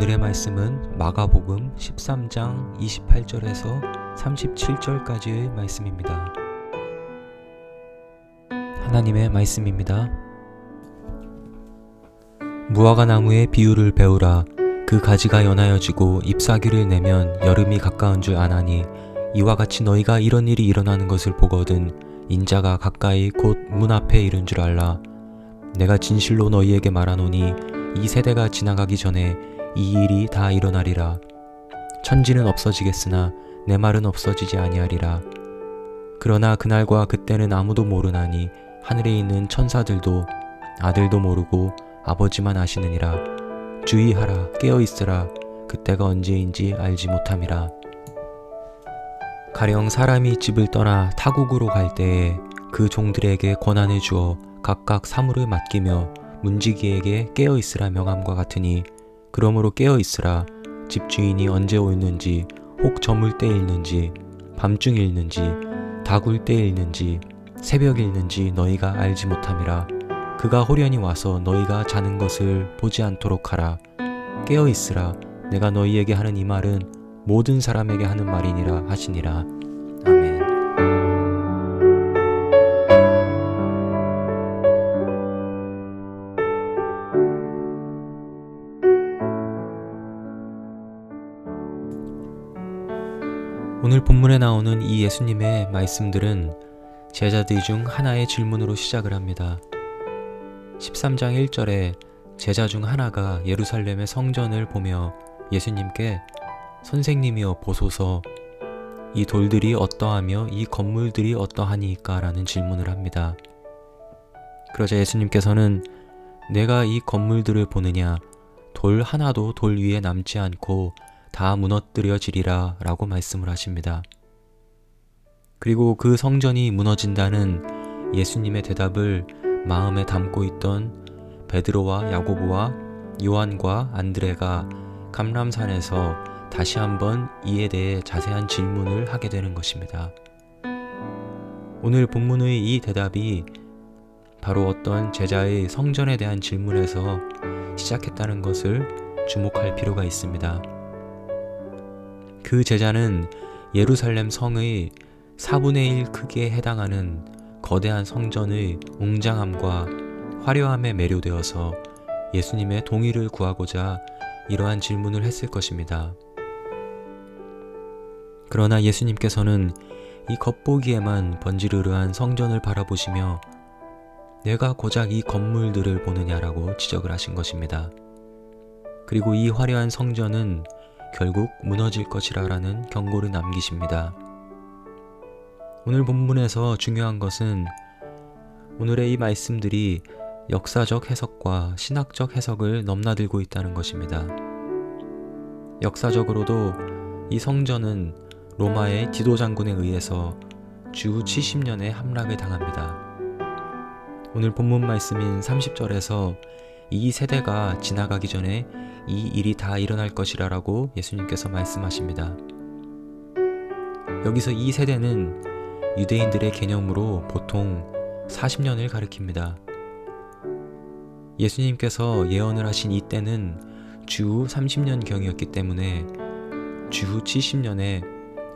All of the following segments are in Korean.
오늘의 말씀은 마가복음 13장 28절에서 37절까지의 말씀입니다. 하나님의 말씀입니다. 무화과 나무의 비유를 배우라. 그 가지가 연하여지고 잎사귀를 내면 여름이 가까운 줄 아나니 이와 같이 너희가 이런 일이 일어나는 것을 보거든 인자가 가까이 곧 문 앞에 이른 줄 알라. 내가 진실로 너희에게 말하노니 이 세대가 지나가기 전에 이 일이 다 일어나리라. 천지는 없어지겠으나 내 말은 없어지지 아니하리라. 그러나 그날과 그때는 아무도 모르나니 하늘에 있는 천사들도 아들도 모르고 아버지만 아시느니라. 주의하라, 깨어있으라. 그때가 언제인지 알지 못함이라. 가령 사람이 집을 떠나 타국으로 갈 때에 그 종들에게 권한을 주어 각각 사물을 맡기며 문지기에게 깨어있으라 명함과 같으니 그러므로 깨어있으라. 집주인이 언제 오는지 혹 저물 때 일는지 밤중 일는지 다굴 때 일는지 새벽 일는지 너희가 알지 못함이라. 그가 호련히 와서 너희가 자는 것을 보지 않도록 하라. 깨어있으라. 내가 너희에게 하는 이 말은 모든 사람에게 하는 말이니라 하시니라. 아멘. 오늘 본문에 나오는 이 예수님의 말씀들은 제자들 중 하나의 질문으로 시작을 합니다. 13장 1절에 제자 중 하나가 예루살렘의 성전을 보며 예수님께 선생님이여 보소서, 이 돌들이 어떠하며 이 건물들이 어떠하니까? 라는 질문을 합니다. 그러자 예수님께서는 내가 이 건물들을 보느냐? 돌 하나도 돌 위에 남지 않고 다 무너뜨려지리라 라고 말씀을 하십니다. 그리고 그 성전이 무너진다는 예수님의 대답을 마음에 담고 있던 베드로와 야고보와 요한과 안드레가 감람산에서 다시 한번 이에 대해 자세한 질문을 하게 되는 것입니다. 오늘 본문의 이 대답이 바로 어떤 제자의 성전에 대한 질문에서 시작했다는 것을 주목할 필요가 있습니다. 그 제자는 예루살렘 성의 4분의 1 크기에 해당하는 거대한 성전의 웅장함과 화려함에 매료되어서 예수님의 동의를 구하고자 이러한 질문을 했을 것입니다. 그러나 예수님께서는 이 겉보기에만 번지르르한 성전을 바라보시며 내가 고작 이 건물들을 보느냐라고 지적을 하신 것입니다. 그리고 이 화려한 성전은 결국 무너질 것이라는 경고를 남기십니다. 오늘 본문에서 중요한 것은 오늘의 이 말씀들이 역사적 해석과 신학적 해석을 넘나들고 있다는 것입니다. 역사적으로도 이 성전은 로마의 디도 장군에 의해서 주 70년에 함락을 당합니다. 오늘 본문 말씀인 30절에서 이 세대가 지나가기 전에 이 일이 다 일어날 것이라고 예수님께서 말씀하십니다. 여기서 이 세대는 유대인들의 개념으로 보통 40년을 가리킵니다. 예수님께서 예언을 하신 이 때는 주후 30년경이었기 때문에 주후 70년에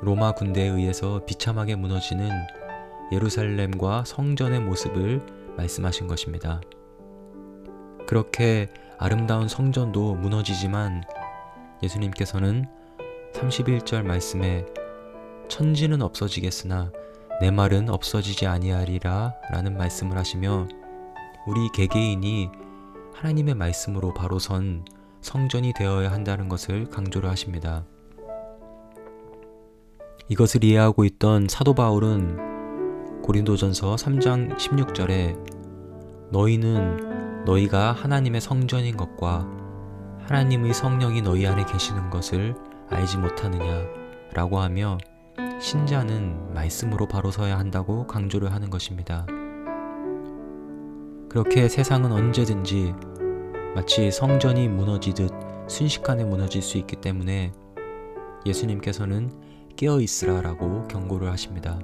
로마 군대에 의해서 비참하게 무너지는 예루살렘과 성전의 모습을 말씀하신 것입니다. 그렇게 아름다운 성전도 무너지지만 예수님께서는 31절 말씀에 천지는 없어지겠으나 내 말은 없어지지 아니하리라 라는 말씀을 하시며 우리 개개인이 하나님의 말씀으로 바로 선 성전이 되어야 한다는 것을 강조를 하십니다. 이것을 이해하고 있던 사도 바울은 고린도전서 3장 16절에 너희는 너희가 하나님의 성전인 것과 하나님의 성령이 너희 안에 계시는 것을 알지 못하느냐 라고 하며 신자는 말씀으로 바로 서야 한다고 강조를 하는 것입니다. 그렇게 세상은 언제든지 마치 성전이 무너지듯 순식간에 무너질 수 있기 때문에 예수님께서는 깨어있으라 라고 경고를 하십니다.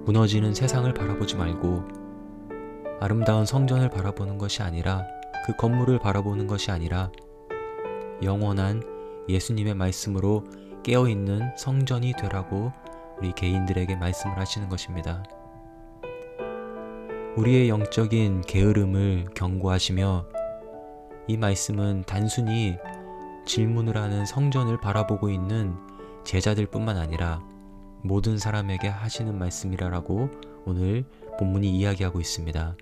무너지는 세상을 바라보지 말고 아름다운 성전을 바라보는 것이 아니라 그 건물을 바라보는 것이 아니라 영원한 예수님의 말씀으로 깨어있는 성전이 되라고 우리 개인들에게 말씀을 하시는 것입니다. 우리의 영적인 게으름을 경고하시며 이 말씀은 단순히 질문을 하는 성전을 바라보고 있는 제자들 뿐만 아니라 모든 사람에게 하시는 말씀이라고 오늘 본문이 이야기하고 있습니다.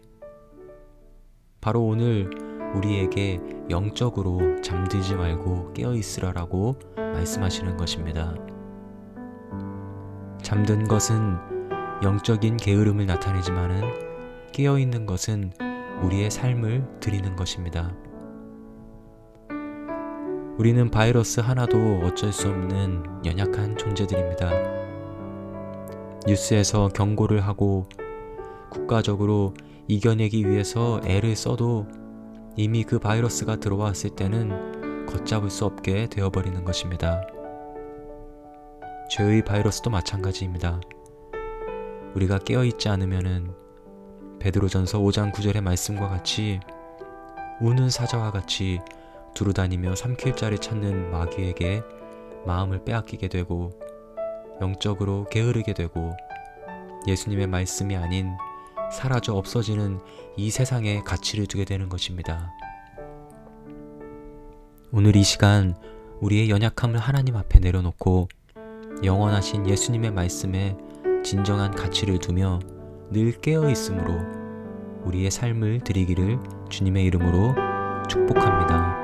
바로 오늘 우리에게 영적으로 잠들지 말고 깨어있으라라고 말씀하시는 것입니다. 잠든 것은 영적인 게으름을 나타내지만은 깨어있는 것은 우리의 삶을 드리는 것입니다. 우리는 바이러스 하나도 어쩔 수 없는 연약한 존재들입니다. 뉴스에서 경고를 하고 국가적으로 이겨내기 위해서 애를 써도 이미 그 바이러스가 들어왔을 때는 걷잡을 수 없게 되어버리는 것입니다. 죄의 바이러스도 마찬가지입니다. 우리가 깨어있지 않으면은 베드로전서 5장 9절의 말씀과 같이 우는 사자와 같이 두루다니며 삼킬 자를 찾는 마귀에게 마음을 빼앗기게 되고 영적으로 게으르게 되고 예수님의 말씀이 아닌 사라져 없어지는 이 세상에 가치를 두게 되는 것입니다. 오늘 이 시간 우리의 연약함을 하나님 앞에 내려놓고 영원하신 예수님의 말씀에 진정한 가치를 두며 늘 깨어 있으므로 우리의 삶을 드리기를 주님의 이름으로 축복합니다.